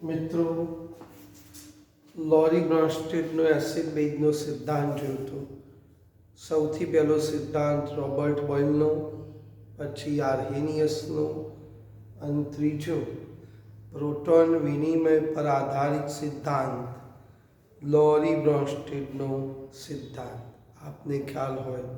મિત્રો, લોરી બ્રોન્સ્ટેડનો એસિડ બેઝનો સિદ્ધાંત જોયો. સૌથી પહેલો સિદ્ધાંત રોબર્ટ બોયલનો, પછી આર્હેનિયસનો, અને ત્રીજો પ્રોટોન વિનિમય પર આધારિત સિદ્ધાંત લોરી બ્રોન્સ્ટેડનો સિદ્ધાંત. આપને ખ્યાલ હોય તો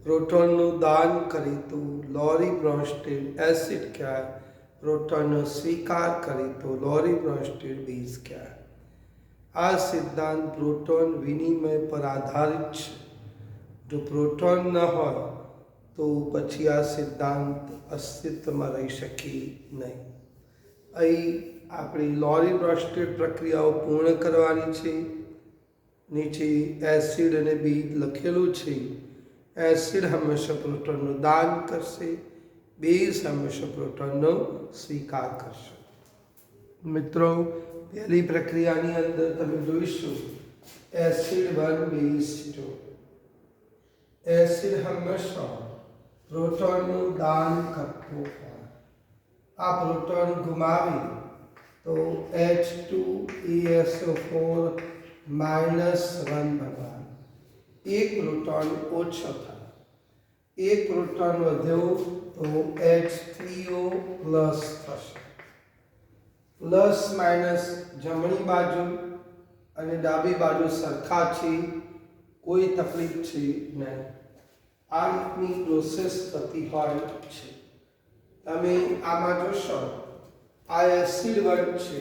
પ્રોટોનનું દાન કરે તો લોરી બ્રોન્સ્ટેડ એસિડ કહેવાય, પ્રોટોનનો સ્વીકાર કરે તો લોરી બ્રોન્સ્ટેડ બેઝ કહેવાય. આ સિદ્ધાંત પ્રોટોન વિનિમય પર આધારિત છે. જો પ્રોટોન ન હોય તો પછી આ સિદ્ધાંત અસ્તિત્વમાં રહી શકે નહીં. અહીં આપણી લોરી બ્રોન્સ્ટેડ પ્રક્રિયાઓ પૂર્ણ કરવાની છે. નીચે એસિડ અને બેઝ લખેલું છે. એસિડ હંમેશા પ્રોટોનનું દાન કરશે, બેઝ હંમેશા પ્રોટોનનો સ્વીકાર કરશે. મિત્રો, પહેલી પ્રક્રિયાની અંદર તમે જોઈશું એસિડ 1 બેઝ 2. એસિડ હંમેશા પ્રોટોનનું દાન કરતો હોય. આ પ્રોટોન ગુમાવી તો H2ASO4 -1 બનવાનું. એક પ્રોટોન ઓછો થાય, એક પ્રોટોન વધ્યો તો H3O પ્લસ થશે. પ્લસ માઇનસ જમણી બાજુ અને ડાબી બાજુ સરખા છે, કોઈ તકલીફ છે નહીં. આ રીતની પ્રોસેસ થતી હોય છે. તમે આમાં જોશો, આ એસિડ 1 છે.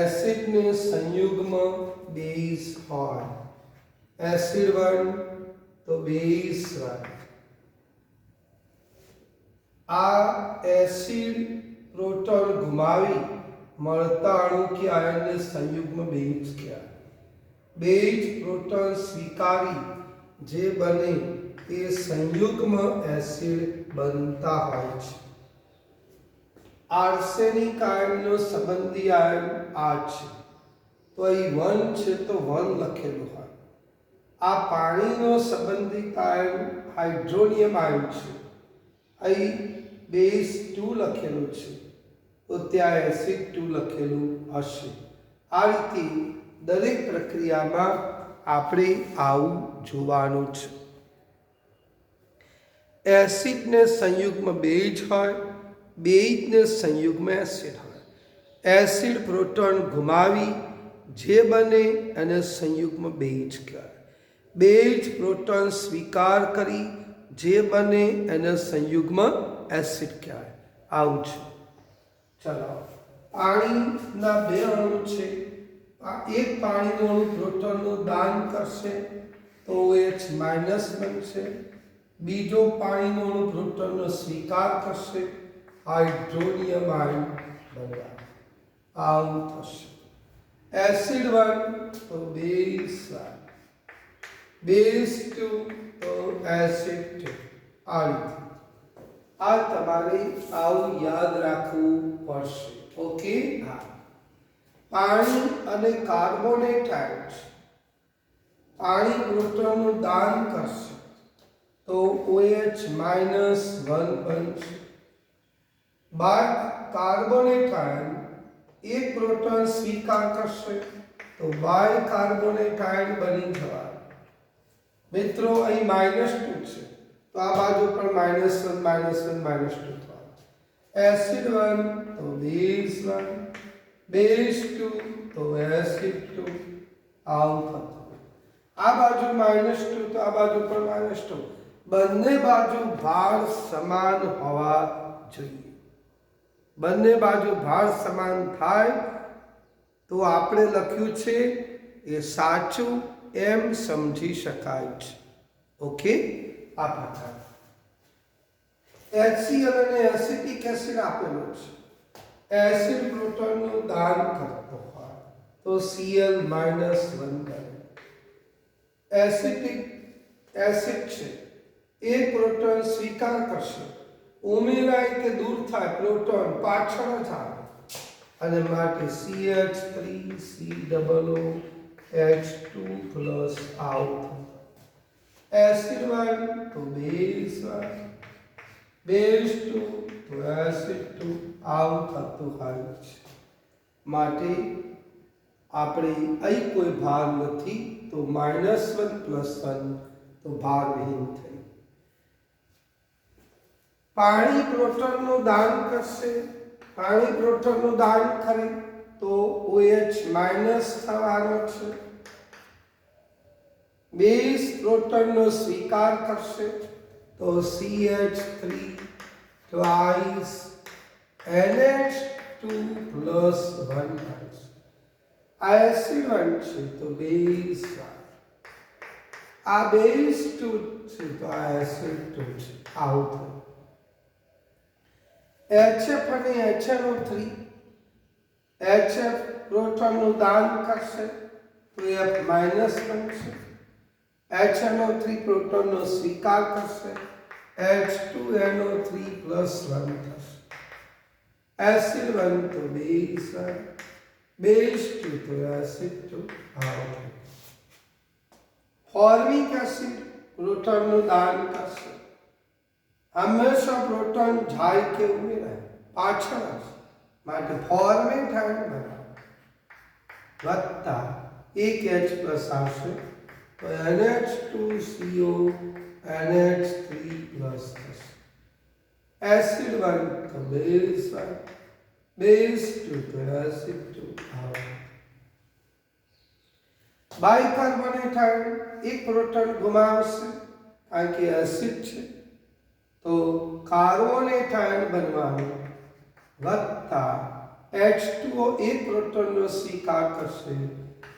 એસિડને સંયુગ્મ બેઝ હોય. એસિડ 1 તો બેઝ 1. આ એસિડ પ્રોટોન ગુમાવી મળતા અણુ કે આયનને સંયુગ્મ બેઝ કહેવાય. બેઝ પ્રોટોન સ્વીકારી જે બને તે સંયુગ્મ એસિડ બનતા હોય છે. આર્સેનિક આયનનો સંબંધી આયન આ છે, તો અહીં 1 છે તો 1 લખેલું હોય. આ પાણીનો સંબંધિત આયન હાઇડ્રોનિયમ આયન છે. અહીં બેઝ 2 લખેલું છે, તો ત્યાં એસિડ 2 લખેલું હશે. આ રીતે દરેક પ્રક્રિયામાં આપણે આવું જોવાનું છે. એસિડને સંયુગ્મ બેઝ હોય, બેઝને સંયુગ્મ એસિડ હોય. એસિડ પ્રોટોન ગુમાવી જે બને એને સંયુગ્મ બેઝ કહેવાય. બેઝ પ્રોટોન સ્વીકાર કરી જે બને એને સંયુગ્મ એસિડ કહેવાય. આવું છે. ચલો, પાણીના 2 અણુ છે. એક પાણીનો અણુ પ્રોટોનનું દાન કરશે તો OH માઇનસ બનશે. બીજો પાણીનો અણુ પ્રોટોનનો સ્વીકાર કરશે, હાઇડ્રોનિયમ આયન બનવા. આવું થશે. એસિડ 1 તો બેઝ 1, બેઝ 2 તો એસિડ 2. આ રીતે આ તમારે આવું યાદ રાખવું પડશે. ઓકે. હા, પાણી અને કાર્બોનેટ આયન છે. પાણી પ્રોટોનનું દાન કરશે તો OH -1 બનશે. બાદ કાર્બોનેટ આયન એક પ્રોટોન સ્વીકાર કરશે તો બાયકાર્બોનેટ આયન બની જવાય. મિત્રો, અહીં -2 છે તો આ બાજુ પણ -1 -2 થાય. એસિડ 1 તો બેઝ 1, બેઝ 2 તો એસિડ 2. આવું થતું. આ બાજુ -2 તો આ બાજુ પણ -2. બંને બાજુ ભાર સમાન હોવા જોઈએ. બંને બાજુ ભાર સમાન થાય તો આપણે લખ્યું છે એ સાચું એમ સમજી શકાય છે. ઓકે. આ પ્રકાર HCl અને એસિટિક એસિડ આપેલો છે. એસિડ પ્રોટોનનું દાન કરતો હોય તો Cl -1 બને. એસિટિક એસિડ છે, એક પ્રોટોન સ્વીકાર કરશે, ઉમેરાય કે દૂર થાય પ્રોટોન પાછળ જ આવે અને માટે CH3COOH2 આવું. એસિડ 1 તો બેઝ 1, બેઝ 2 તો એસિડ 2. આવું થતું હોય છે. માટે આપણે અહીં કોઈ ભાર નથી, તો -1 + 1 તો ભારવિહીન થઈ. પાણી પ્રોટોનનું દાન કરશે, પાણી પ્રોટોનનું દાન કરે તો OH- થવાનો છે. બેઝ પ્રોટોનનો સ્વીકાર કરશે તો CH3 twice NH2 + 1 થશે. આ એસિડ છે તો બેઝ, આ બેઝ 2 છે તો આ એસિડ 2 છે. આવું HF અને HNO3, HF પ્રોટોનનું દાન કરશે તો F- બનશે. HNO3 પ્રોટોનનો સ્વીકાર કરશે, H2NO3 + 1 થશે. એસિડ 1 તો બેઝ 1, બેઝ 2 તો એસિડ 2. ફોર્મિક એસિડ પ્રોટોનનું દાન કરશે. હંમેશા પ્રોટોન જાય કે ઉમેરાય, પાછળ હશે, માટે ફોર્મેટ આયન બનાવો વત્તા એક H+ આવશે તો NH2CO NH3 પ્લસ થશે. એસિડ 1 તો બેઝ 1, બેઝ 2 તો એસિડ 2. બાયકાર્બોનેટ આયન એક પ્રોટોન ગુમાવશે કારણ કે એસિડ છે, તો કાર્બોનેટ આયન બનવાનું વત્તા H2O એક પ્રોટોનનો સ્વીકાર કરશે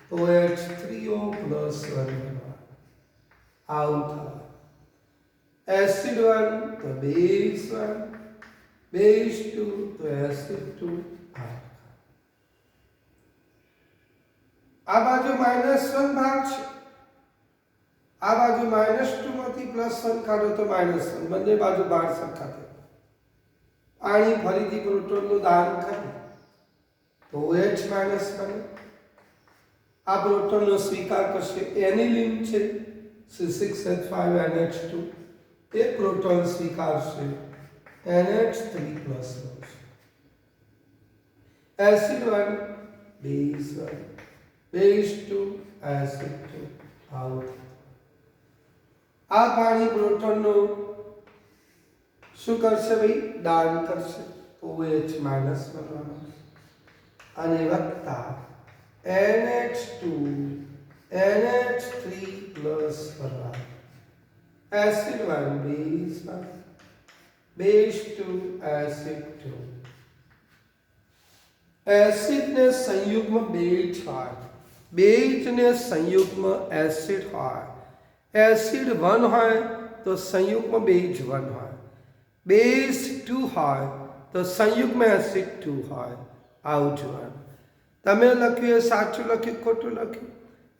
તો H3O + 1 બનવાનું. આવું થાય. એસિડ 1 તો બેઝ 1, બેઝ 2 તો એસિડ 2. આ બાજુ -1 ભાગ છે, આ બાજુ -2 માંથી +1 કાઢો તો -1, બંને બાજુ ભાર સરખા થાય. પાણી ફરીથી પ્રોટોનનું દાન કરે તો OH- બને. આ પ્રોટોનનો સ્વીકાર કરશે, એનિલિન છે C6H5NH2, એક પ્રોટોન સ્વીકારશે NH3 + 1. Acid 1 base 1, base 2 acid 2. આવું આ પાણી પ્રોટોનનું શું કરશે ભાઈ? દાન કરશે તો OH- બનવાનું અને વત્તા NH2 NH3 પ્લસ બનવાનું. Acid 1 base 1, base 2 acid 2. એસિડને સંયુગ્મ બેઝ હોય, બેઝને સંયુગ્મ એસિડ હોય. એસિડ 1 હોય તો સંયુગ્મ બેઝ 1 હોય, બેઝ 2 હોય તો સંયુગ્મ એસિડ 2 હોય. આવું જોવાનું. તમે લખ્યું એ સાચું લખ્યું ખોટું લખ્યું?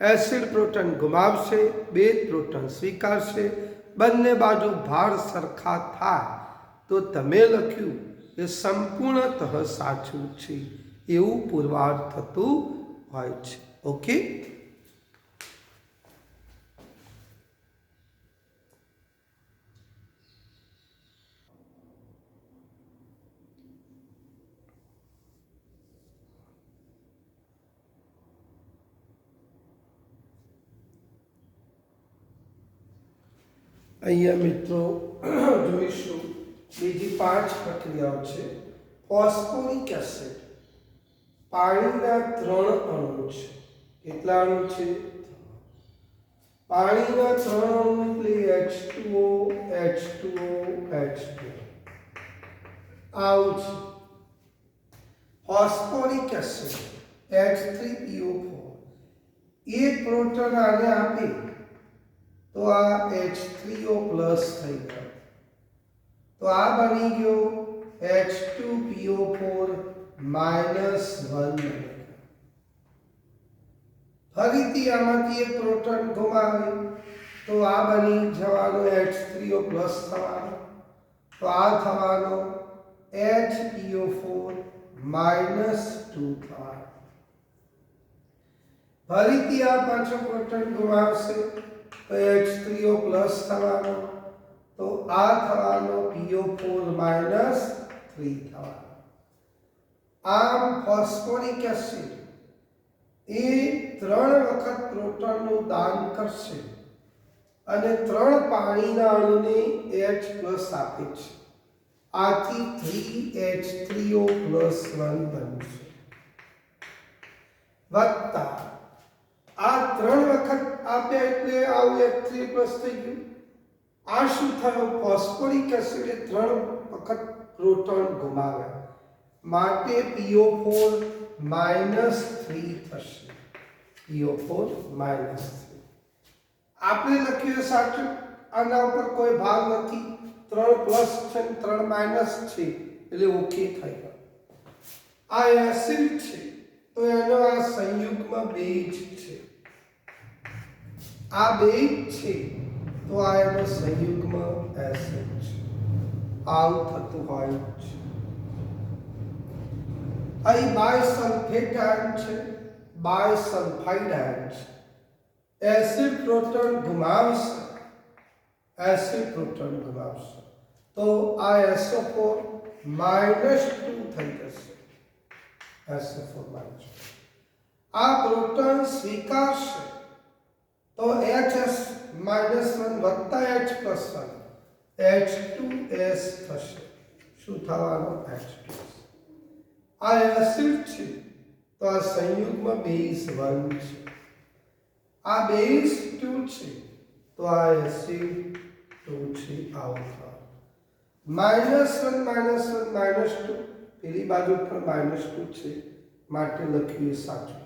એસિડ પ્રોટોન ગુમાવશે, બેઝ પ્રોટોન સ્વીકારશે, બંને બાજુ ભાર સરખા થાય તો તમે લખ્યું એ સંપૂર્ણતઃ સાચું છે એવું પુરવાર થતું હોય છે. ઓકે. અહીંયા મિત્રો જોઈશું બીજી 5 પ્રક્રિયાઓ છે. ફોસ્ફોરિક એસિડ પાણીના 3 અણુ છે. કેટલા અણુ છે? પાણીના 3 અણુ એટલે H2O H2O H2O. આવું છે. ફોસ્ફોરિક એસિડ H3PO4, એક પ્રોટોન આને આપે તો આ H3O+ થઈ ગયો, તો આ બની ગયો H2PO4 -1. ફરીથી આમાંથી એક પ્રોટોન ગુમાવે તો આ બની જવાનો H3O+ થવાનો, તો આ થવાનો HPO4 -2 થવાનો. ફરીથી આ પાછો પ્રોટોન ગુમાવશે તો H3O+ થવાનો, તો આ થવાનો PO4 -3 થવાનો. આમ ફોસ્ફોરિક એસિડ એ 3 વખત પ્રોટોનનું દાન કરશે અને 3 પાણીના અણુને H+ આપે છે. આથી 3H3O+1 બનશે. વત્તા આ 3 વખત આપ્યા એટલે આવું H3+ થઈ ગયું. આ શું થયું? ફોસ્ફોરિક એસિડે 3 વખત પ્રોટોન ગુમાવ્યા માટે PO4 -3 થશે. PO4 -3 આપણે લખ્યું સાચું. આના ઉપર કોઈ ભાર નથી. 3 પ્લસ છે 3 માઇનસ છે એટલે ઓકે થઈ ગયું. આ એસિડ છે તો એનો આ સંયુગ્મ બેઝ છે. આ બેઝ છે તો આ એનો સંયુગ્મ એસિડ છે. આવું થતું હોય છે. અહીં બાયસલ્ફેટ આયન છે, બાયસલ્ફાઇડ આયન છે. એસિડ પ્રોટોન ગુમાવશે, એસિડ પ્રોટોન ગુમાવશે તો આ SO4 -2 થઈ જશે. SO4 આ પ્રોટોન સ્વીકારશે તો HS -1 વત્તા H+1 H2S થશે. શું થવાનું? H2S. આ એસિડ છે તો આ સંયુગ્મ બેઝ 1 છે. આ બેઝ 2 છે તો આ એસિડ 2 છે. આવું -1 -2 પેલી બાજુ પણ -2 છે માટે લખ્યું સાચું.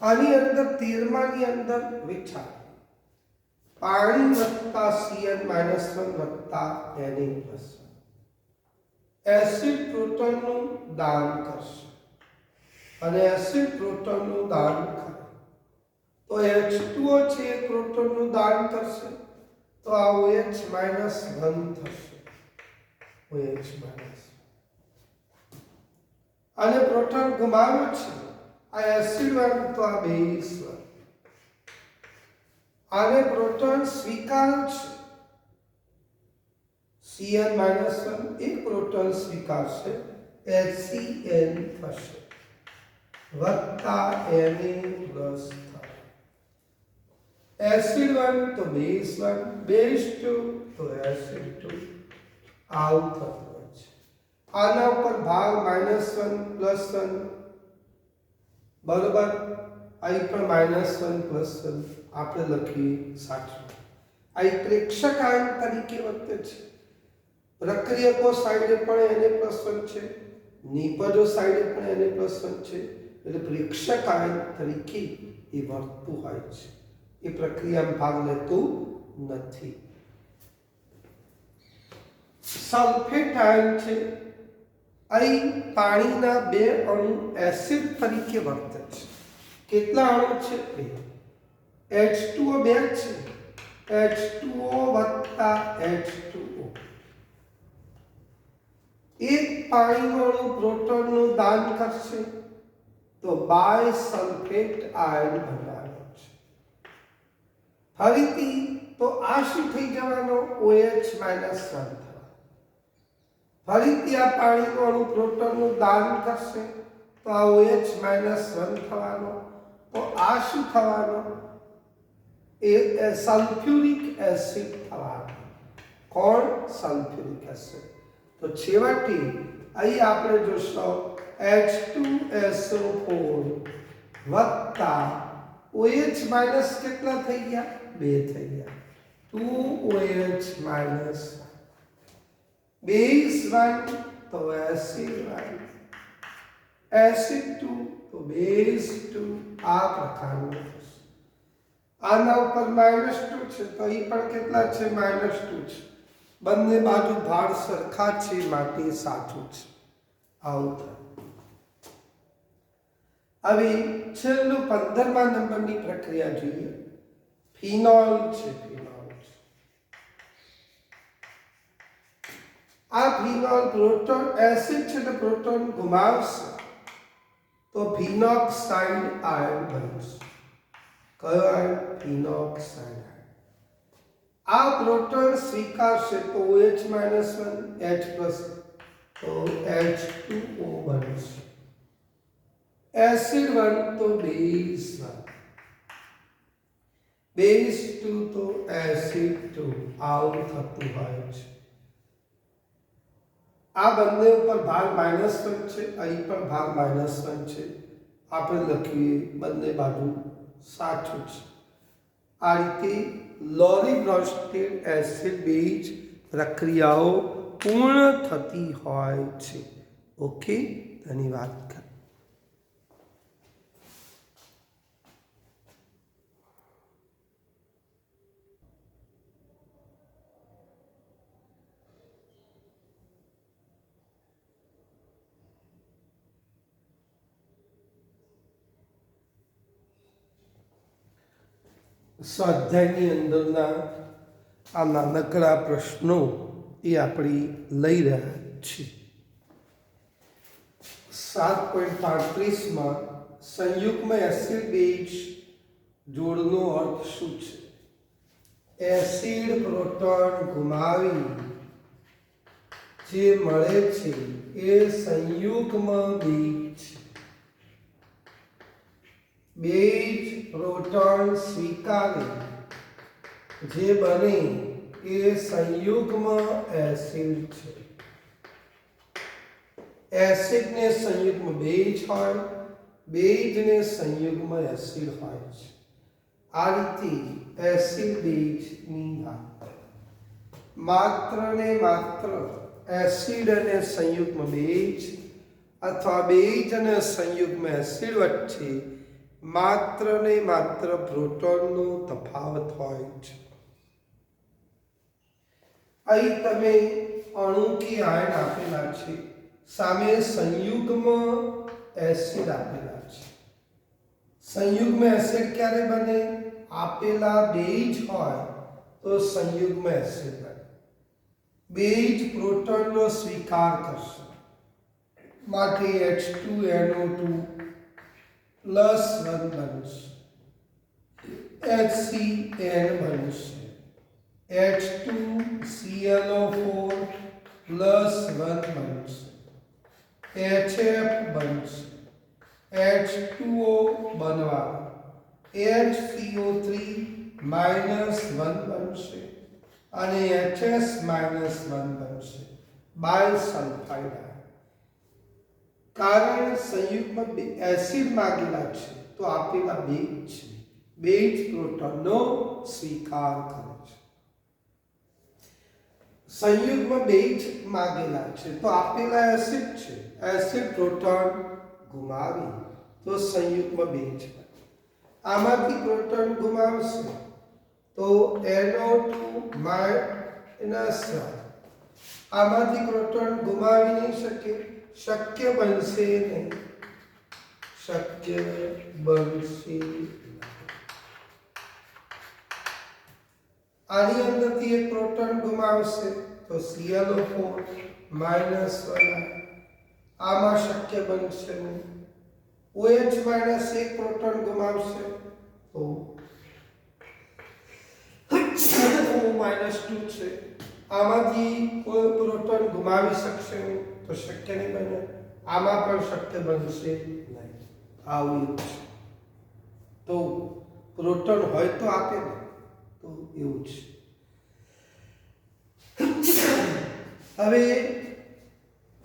આની અંદર 13માની અંદર વિચાર પાણી વત્તા Cn -1 વત્તા Na+1 એસિડ પ્રોટોનનું દાન કરશે અને એસિડ પ્રોટોનનું દાન કરે તો H2O છે એ પ્રોટોનનું દાન કરશે તો આ OH -1 થશે. OH- અને પ્રોટોન ગુમાવ્યો છે આ એસિડ 1 તો આ બેઝ 1. આને પ્રોટોન સ્વીકાર્યો છે Cn -1 એક પ્રોટોન સ્વીકારશે HCN થશે વત્તા Na+ થાય. એસિડ 1 તો બેઝ 1, બેઝ 2 તો એસિડ 2. આવું થતું હોય છે. આના ઉપર ભાગ -1 +1 બરોબર. અહીં પણ -1 +1 આપણે લખીએ સાચું. અહીં પ્રેક્ષક આયન તરીકે વર્તે છે. પ્રક્રિયકો સાઈડે પણ Na+1 છે, નિપજો સાઈડે પણ Na+1 છે. એટલે પ્રેક્ષક આયન તરીકે એ વર્તતું હોય છે. એ પ્રક્રિયામાં ભાગ લેતું નથી. સલ્ફેટ આયન છે. અહીં પાણીના 2 અણુ એસિડ તરીકે વર્તે છે. કેટલા અણુ છે? 2. H2O 2 છે. H2O વત્તા H2O. એક પાણીનો અણુ પ્રોટોનનું દાન કરશે તો બાયસલ્ફેટ આયન બનાવે છે. ફરીથી તો આ શું થઈ જવાનો? OH -1 ફરીથી આ પાણીનો અણુ પ્રોટોનનું દાન કરશે તો આ OH -1 થવાનો તો આ શું થવાનો? એ સલ્ફ્યુરિક એસિડ થવાનો. કોણ? Sulphuric acid. તો છેવટે અહીં આપણે જોશો H2SO4 વત્તા OH- કેટલા થઈ ગયા? 2 થઈ ગયા. 2OH- બેઝ 1 તો એસિડ 1, એસિડ 2 તો બેઝ 2. આ પ્રકારનું થશે. આના ઉપર -2 છે તો અહીં પણ કેટલા છે? -2 છે. બંને બાજુ ભાર સરખા છે માટે સાચું છે. આવું થાય. હવે છેલ્લું 15મા નંબરની પ્રક્રિયા જોઈએ. ફિનોલ છે. આ ફિનોલ પ્રોટોન એસિડ છે તો પ્રોટોન ગુમાવશે તો ફિનોક્સાઇડ આયન બનશે. કયો આયન? Phenoxide ion. આ પ્રોટોન સ્વીકારશે તો OH -1 H+. તો H2O બનશે. એસિડ 1 તો બેઝ 1, બેઝ 2 તો એસિડ 2. આવું થતું હોય છે. આ બંને ઉપર ભાગ -1 છે, અહીં પણ ભાગ -1 છે. આપણે લખીએ બંને બાજુ સાચું છે. આ રીતે લોરી બ્રોન્સ્ટેડ એસિડ બેઝ પ્રક્રિયાઓ પૂર્ણ થતી હોય છે. ઓકે, ધન્યવાદ. સ્વાધ્યાયની અંદરના આ નાનકડા પ્રશ્નો એ આપણે લઈ રહ્યા છીએ. 7.35માં સંયુગ્મ એસિડ બેઝ જોડનો અર્થ શું છે? એસિડ પ્રોટોન ગુમાવી જે મળે છે એ સંયુગ્મ બેઝ છે. બેઝ પ્રોટોન સ્વીકારે જે બને એ સંયુગ્મ એસિડ છે. એસિડને સંયુગ્મ બેઝ હોય, બેઝને સંયુગ્મ એસિડ હોય છે. આ રીતે એસિડ બેઝની વાત. માત્ર ને માત્ર એસિડ અને સંયુગ્મ બેઝ અથવા બેઝ અને સંયુગ્મ એસિડ વચ્ચે માત્ર ને માત્ર પ્રોટોનનો તફાવત હોય છે. અહીં તમે અણુ કે આયન આપેલા છે, સામે સંયુગ્મ એસિડ આપેલા છે. સંયુગ્મ એસિડ ક્યારે બને? આપેલા બેઝ હોય તો સંયુગ્મ એસિડ બને. બેઝ પ્રોટોનનો સ્વીકાર કરશે માટે H2NO2 +1 બનશે, HCN બનશે, H2ClO4 +1 બનશે, HF બનશે, H2O બનવાનું, HCO3 -1 બનશે અને HS -1 બનશે, બાયસલ્ફાઇડ. કારણ સંયુગ્મ એસિડ માંગેલા છે તો આપેલા બેઝ છે. બેઝ પ્રોટોનનો સ્વીકાર કરે છે. સંયુગ્મ બેઝ માંગેલા છે તો આપેલા એસિડ છે. એસિડ પ્રોટોન ગુમાવી તો સંયુગ્મ બેઝ. આમાંથી પ્રોટોન ગુમાવશે તો NO2 -1. આમાંથી પ્રોટોન ગુમાવી નહીં શકે, શક્ય બનશે નહીં, શક્ય બનશે. આની અંદરથી એક પ્રોટોન ગુમાવશે તો ClO4 -1. આમાં શક્ય બનશે નહીં. OH -1 પ્રોટોન ગુમાવશે તો O-2 છે. આમાંથી કોઈ પ્રોટોન ગુમાવી શકશે નહીં તો શક્ય નહીં બને. આમાં પણ શક્ય બનશે નહીં. આવું છે. તો પ્રોટોન હોય તો આપે ને, તો એવું છે. હવે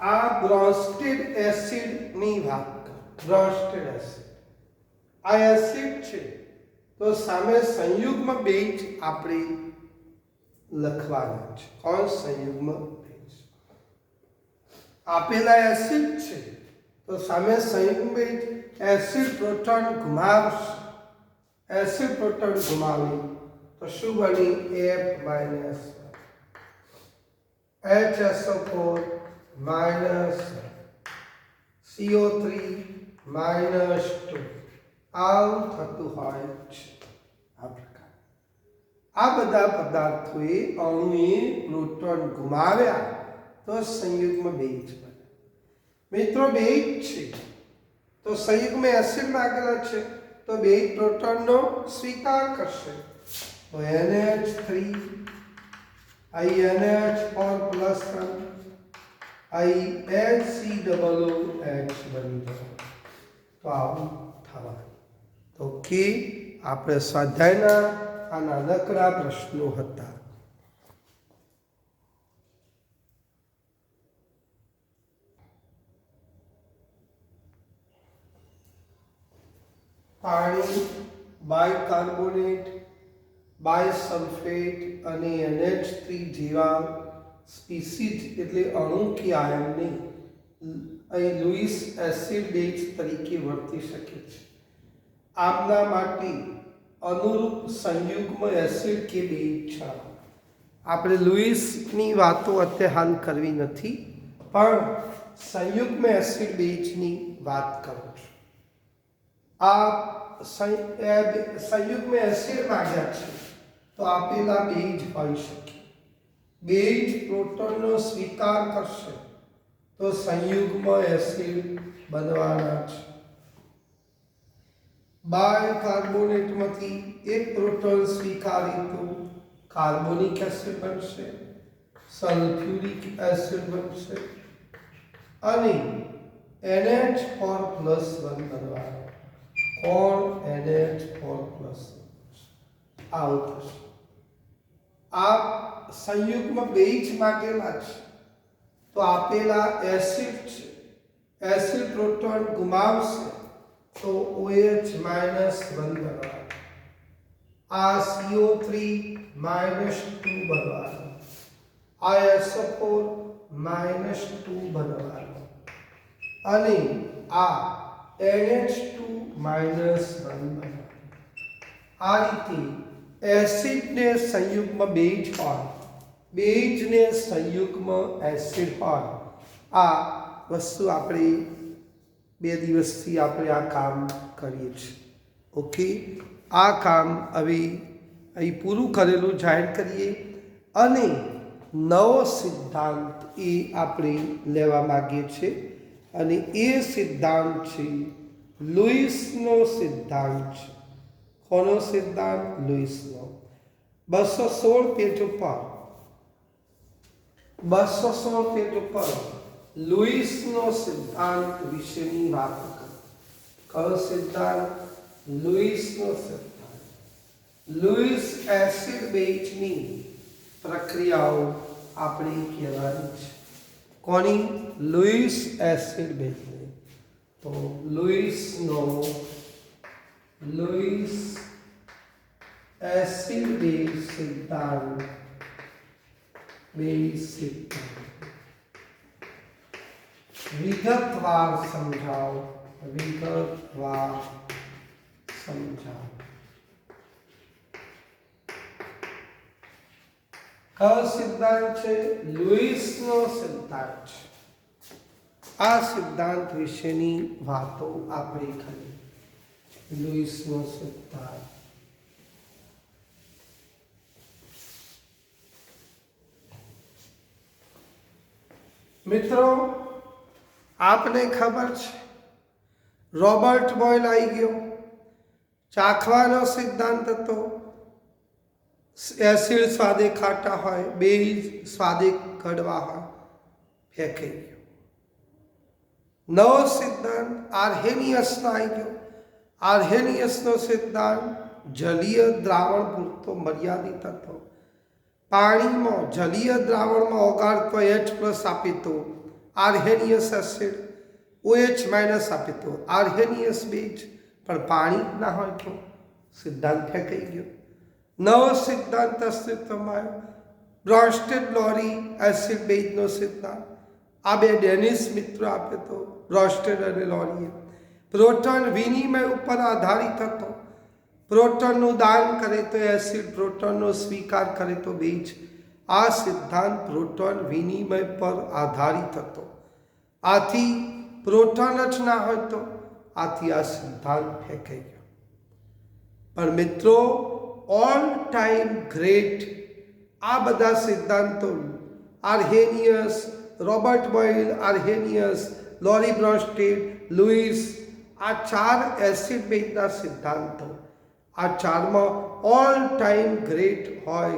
આ બ્રોન્સ્ટેડ એસિડની વાત કરો. બ્રોન્સ્ટેડ એસિડ આ એસિડ છે તો સામે સંયુગ્મ બેઝ આપણે લખવાના છે. કોણ સંયુગ્મ બેઝ? આપેલા એસિડ છે તો સામે સંયુગ્મ બેઝ એસિડ પ્રોટોન ગુમાવશે. એસિડ પ્રોટોન ગુમાવી તો શું બની? F HSO4 CO3 -2. આવું થતું હોય છે. આ પ્રકાર આ બધા પદાર્થોએ અણુએ પ્રોટોન ગુમાવ્યા તો સંયુગ્મ બેઝ બને. મિત્રો બેઝ છે તો સંયુગ્મ એસિડ માંગેલા છે તો બેઝ પ્રોટોનનો સ્વીકાર કરશે તો NH3 અહીં NH4 +1, અહીં HCOOH બની જાય તો આવું થવાનું. તો કે આપણે સ્વાધ્યાયના આ નાનકડા પ્રશ્નો હતા. પાણી, બાયકાર્બોનેટ, બાયસલ્ફેટ અને NH3 જેવા સ્પીસીઝ એટલે અણુ કે આયનને અહીં લुईस એસિડ બેઝ તરીકે વર્તી શકે છે. આમના માટે અનુરૂપ સંયુગ્મ એસિડ કે બેઝ છે. આપણે લुईसની વાતો અત્યારે હાલ કરવી નથી, પણ સંયુગ્મ એસિડ બેઝની વાત કરું છું. આ સંયુગ્મ એસિડ માંગ્યા છે તો આપેલા બેઝ હોઈ શકે. બેઝ પ્રોટોનનો સ્વીકાર કરશે તો સંયુગ્મ એસિડ બનવાના છે. બાયકાર્બોનેટમાંથી એક પ્રોટોન સ્વીકારે તો કાર્બોનિક એસિડ બનશે, સલ્ફ્યુરિક એસિડ બનશે અને NH4 પ્લસ 1 બનવાનો. કોણ? NH4 પ્લસ આવું થશે. આ સંયુગ્મ બેઝ માંગેલા છે તો આપેલા એસિડ છે, એસિડ પ્રોટોન ગુમાવશે તો OH -1 બનવાનું. આ CO3 -2 બનવાનું. આ SO4 -2 બનવાનું અને આ NH2 -1 બનવાનું. આ રીતે એસિડને સંયુગ્મ બેઝ હોય, બેઝને સંયુગ્મ એસિડ હોય. આ વસ્તુ આપણે 2 દિવસથી આપણે આ કામ કરીએ છીએ. ઓકે, આ કામ હવે અહીં પૂરું કરેલું જાહેર કરીએ અને નવો સિદ્ધાંત એ આપણે લેવા માગીએ છીએ અને એ સિદ્ધાંત છે લुईसનો સિદ્ધાંત છે. કોનો સિદ્ધાંત? લुईसનો. 216 પેજ ઉપર 216 પેજ ઉપર લुईसનો સિદ્ધાંત વિશેની વાત કરી. કયો સિદ્ધાંત? લुईसનો સિદ્ધાંત. લुईस એસિડ બેઝની પ્રક્રિયાઓ આપણે કહેવાની છે. કોની? લुईस એસિડ બેઝની. તો લुईसનો લुईस એસિડ બેઝ સિદ્ધાંત વિગતવાર સમજાવો. કયો સિદ્ધાંત છે? લुईसનો સિદ્ધાંત છે. આ સિદ્ધાંત વિશેની વાતો આપણે કરી. લुईसનો સિદ્ધાંત. મિત્રો, આપને ખબર છે રોબર્ટ બોયલ આવી ગયો. ચાખવાનો સિદ્ધાંત હતો. એસિડ સ્વાદે ખાટા હોય, બેઝ સ્વાદે કડવા હોય. ફેંકાઈ ગયો. નવો સિદ્ધાંત આર્હેનિયસનો આવી ગયો. આર્હેનિયસનો સિદ્ધાંત જલીય દ્રાવણ પૂરતો મર્યાદિત હતો. પાણીમાં જલીય દ્રાવણમાં ઓગાળતો H+ આપે તો આર્હેનિયસ એસિડ, OH- આપે તો આર્હેનિયસ બેઝ. પણ પાણી ના હોય તો સિદ્ધાંત ફેંકાઈ ગયો. નવો સિદ્ધાંત અસ્તિત્વમાં આવ્યો. બ્રોન્સ્ટેડ લોરી એસિડ બેઝનો સિદ્ધાંત. આ બે ડેનિસ મિત્રો આપે તો બ્રોન્સ્ટેડ અને લોરીએ. પ્રોટોન વિનિમય ઉપર આધારિત હતો. પ્રોટોનનું દાન કરે તો એસિડ, પ્રોટોનનો સ્વીકાર કરે તો બેઝ. આ સિદ્ધાંત પ્રોટોન વિનિમય પર આધારિત હતો. આથી પ્રોટોન જ ના હોય તો આથી આ સિદ્ધાંત ફેંકાઈ ગયો. પણ મિત્રો, ઓલ ટાઈમ ગ્રેટ આ બધા સિદ્ધાંતો આર્હેનિયસ, રોબર્ટ બોયલ, આર્હેનિયસ, લોરી બ્રોન્સ્ટેડ, લुईस, આ 4 એસિડ બેઝના સિદ્ધાંતો. આ 4માં ઓલ ટાઈમ ગ્રેટ હોય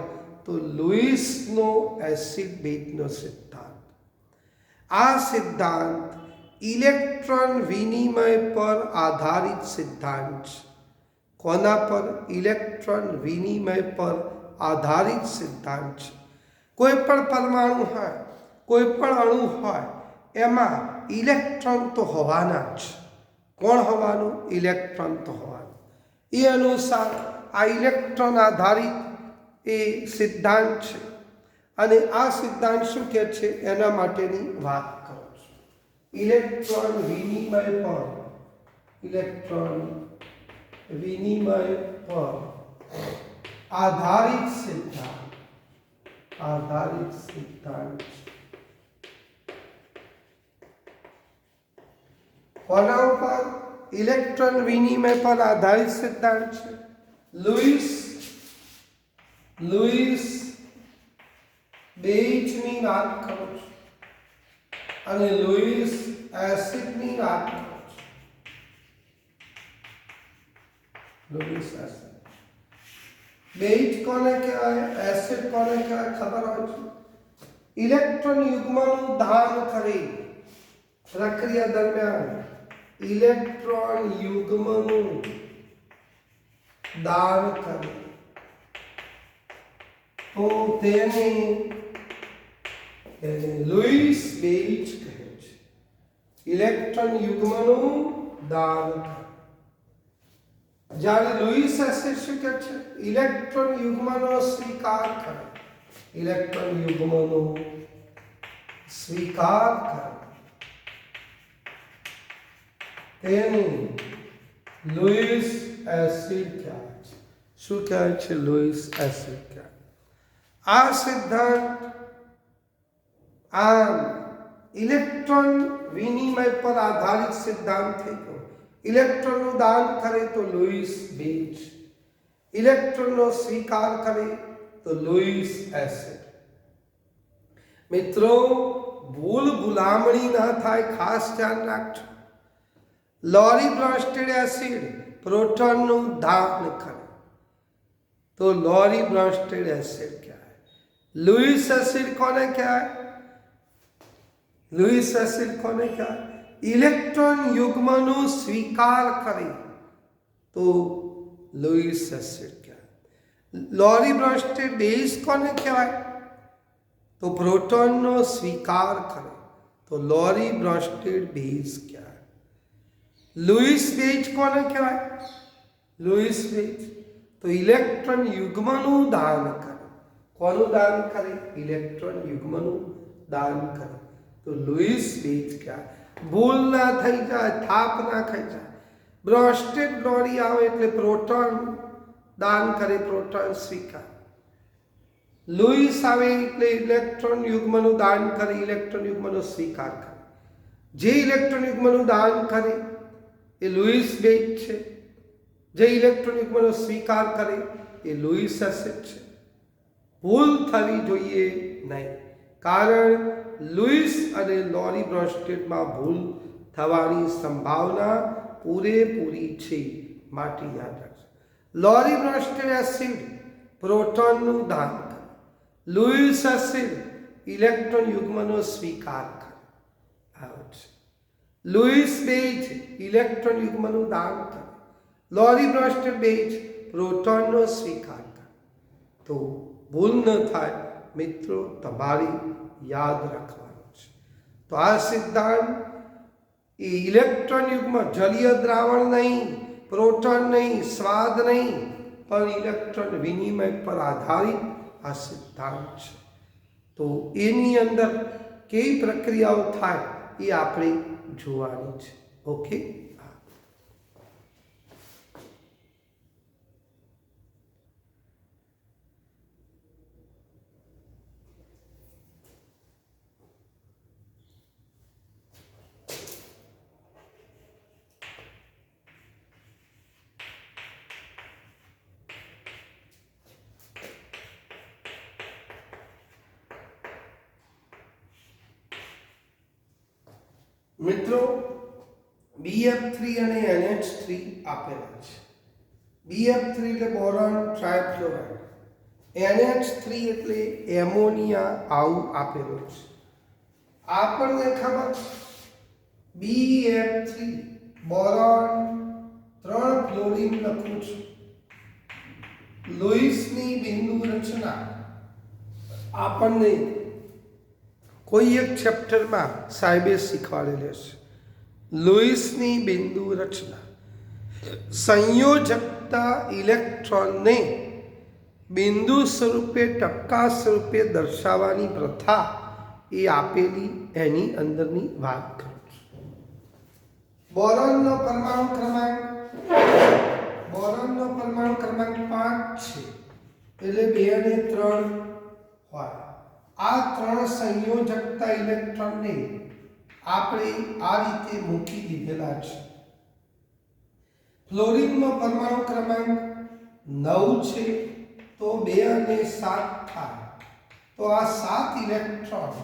તો લुईसનો એસિડ બેઝનો સિદ્ધાંત. આ સિદ્ધાંત ઇલેક્ટ્રોન વિનિમય પર આધારિત સિદ્ધાંત છે. કોના પર? ઇલેક્ટ્રોન વિનિમય પર આધારિત સિદ્ધાંત છે. કોઈ પણ પરમાણુ હોય, કોઈ પણ અણુ હોય, એમાં ઇલેક્ટ્રોન તો હોવાના જ. કોણ હોવાનું? ઇલેક્ટ્રોન તો હોવાનું. એ અનુસાર આ ઇલેક્ટ્રોન આધારિત એ સિદ્ધાંત છે. અને આ સિદ્ધાંત શું કહે છે એના માટેની વાત કરું છું. ઇલેક્ટ્રોન વિનિમય પર, ઇલેક્ટ્રોન વિનિમય પર આધારિત સિદ્ધાંત, આધારિત સિદ્ધાંત. કોના ઉપર? ઇલેક્ટ્રોન વિનિમય પર આધારિત સિદ્ધાંત છે. લુઈસ બેઇચની વાત કરું છું અને લુઈસ એસિડની વાત કરું છું. Louis acid. બેઇચ કોને કહેવાય? એસિડ કોને કહેવાય? ખબર હોય છે? ઇલેક્ટ્રોન યુગ્મનું દાન કરે પ્રક્રિયા દરમિયાન, ઇલેક્ટ્રોન યુગ્મનું દાન કરે તો તેને લુઈસ બેઇચ કહે છે. ઇલેક્ટ્રોન યુગ્મનું દાન કરે. જ્યારે લુઈસ એસિડ શું કહે છે? ઇલેક્ટ્રોન યુગ્મનો સ્વીકાર કરે. ઇલેક્ટ્રોન યુગ્મનો સ્વીકાર કરે તેને લુઈસ એસિડ કહેવાય છે. શું કહેવાય છે? લુઈસ એસિડ કહેવાય. આ સિદ્ધાંત આમ ઇલેક્ટ્રોન વિનિમય પર આધારિત સિદ્ધાંત થઈ ગયો. ઇલેક્ટ્રોનનું દાન કરે તો લુઈસ બેઇચ, ઇલેક્ટ્રોનનો સ્વીકાર કરે તો લુઈસ એસિડ. મિત્રો, ભૂલામણી ના થાય, ખાસ ધ્યાન રાખજો. લોરી બ્રોન્સ્ટેડ એસિડ પ્રોટોનનું દાન કરે તો લોરી બ્રોન્સ્ટેડ એસિડ કહેવાય. લુઈસ એસિડ કોને કહેવાય? લુઈસ એસિડ કોને કહેવાય? ઇલેક્ટ્રોન યુગ્મનો સ્વીકાર કરે તો લુઈસ એસિડ કહેવાય. લોરી બ્રોન્સ્ટેડ બેઝ કોને કહેવાય? તો પ્રોટોનનો સ્વીકાર કરે તો લોરી બ્રોન્સ્ટેડ બેઝ કહેવાય. લુઈસ બેઇચ કોને કહેવાય? લુઈસ બેઇચ તો ઇલેક્ટ્રોન યુગ્મનું દાન કરે. કોનું દાન કરે? ઇલેક્ટ્રોન યુગ્મનું દાન કરે તો લુઈસ બેઇચ કહેવાય. ભૂલ ના થઈ જાય, થાપ ના ખાઈ જાય. બ્રોન્સ્ટેડ લોરી આવે એટલે પ્રોટોન દાન કરે, પ્રોટોન સ્વીકાર. લુઈસ આવે એટલે ઇલેક્ટ્રોન યુગ્મનું દાન કરે, ઇલેક્ટ્રોન યુગ્મનો સ્વીકાર કરે. જે ઇલેક્ટ્રોન યુગ્મનું દાન કરે એ લુઈસ બેઇચ છે. જે ઇલેક્ટ્રોન યુગ્મનો સ્વીકાર કરે એ લુઈસ એસિડ છે. ભૂલ થવી જોઈએ નહીં, કારણ લુઈસ અને લોરી બ્રોન્સ્ટેડમાં ભૂલ થવાની સંભાવના પૂરેપૂરી છે. માટે યાદ રાખજો. લોરી બ્રોન્સ્ટેડ એસિડ પ્રોટોનનું દાન કરે, લુઈસ એસિડ ઇલેક્ટ્રોન યુગ્મનો સ્વીકાર કરે. આવું છે. લુઈસ બેઇચ ઇલેક્ટ્રોન યુગ્મનું દાન કરે, લોરી બ્રોન્સ્ટેડ બેઇચ પ્રોટોનનો સ્વીકાર કરે. તો ભૂલ ન થાય મિત્રો, તમારી યાદ રાખવાનું છે. તો આ સિદ્ધાંત એ ઇલેક્ટ્રોન યુગ્મ, જલીય દ્રાવણ નહીં, પ્રોટોન નહીં, સ્વાદ નહીં, પણ ઇલેક્ટ્રોન વિનિમય પર આધારિત આ સિદ્ધાંત છે. તો એની અંદર કેવી પ્રક્રિયાઓ થાય એ આપણે જોવાની છે. ઓકે. મિત્રો, BF3 અને NH3 આપેલા છે. BF3 એટલે બોરોન ટ્રાયફ્લોરાઇડ, NH3 એટલે એમોનિયા, આવું આપેલું છે. આપણને ખબર BF3 બોરોન 3 ફ્લોરિન લખું છું. લુઈસની બિંદુ રચના આપણને કોઈ એક ચેપ્ટરમાં સાહેબે શીખવાડેલી છે. લુઈસની બિંદુ રચના સંયોજકતા ઇલેક્ટ્રોનને બિંદુ સ્વરૂપે ટપકા સ્વરૂપે દર્શાવવાની પ્રથા એ આપેલી એની અંદરની વાત કરું છું. બોરોનનો પરમાણુ ક્રમાંક 5 છે, એટલે 2 અને 3 હોય. આ 3 સંયોજકતા ઇલેક્ટ્રોનને આપણે આ રીતે મૂકી દીધેલા છે. ફ્લોરિનનો પરમાણુ ક્રમાંક 9 છે, તો 2 અને 7 થાય. તો આ 7 ઇલેક્ટ્રોન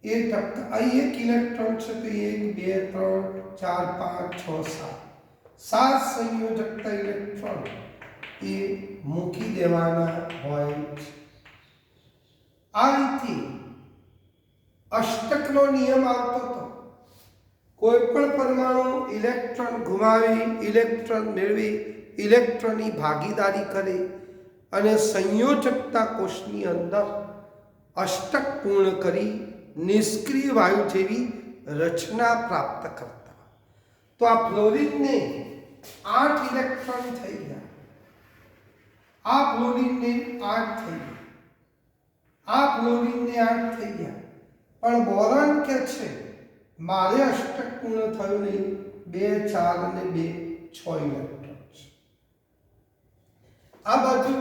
એ ટપકા, આ એક ઇલેક્ટ્રોન છે, તો 1 2 3 4 5 6 7 સંયોજકતા ઇલેક્ટ્રોન એ મૂકી દેવાના હોય છે. આ રીતે અષ્ટકનો નિયમ આવતો હતો. કોઈ પણ પરમાણુ ઇલેક્ટ્રોન ગુમાવી, ઇલેક્ટ્રોન મેળવી, ઇલેક્ટ્રોનની ભાગીદારી કરે અને સંયોજકતા કોષની અંદર અષ્ટક પૂર્ણ કરી નિષ્ક્રિય વાયુ જેવી રચના પ્રાપ્ત કરતા. તો આ ફ્લોરિનને 8 ઇલેક્ટ્રોન થઈ ગયા, આ ફ્લોરિનને 8 થઈ ગયા, આ ફ્લોરિનને 8 થઈ ગયા. પણ બોરોન કે છે મારે અષ્ટક પૂર્ણ થયું નહીં, 2 4 અને 2 6 ઇલેક્ટ્રોન છે. આ બાજુ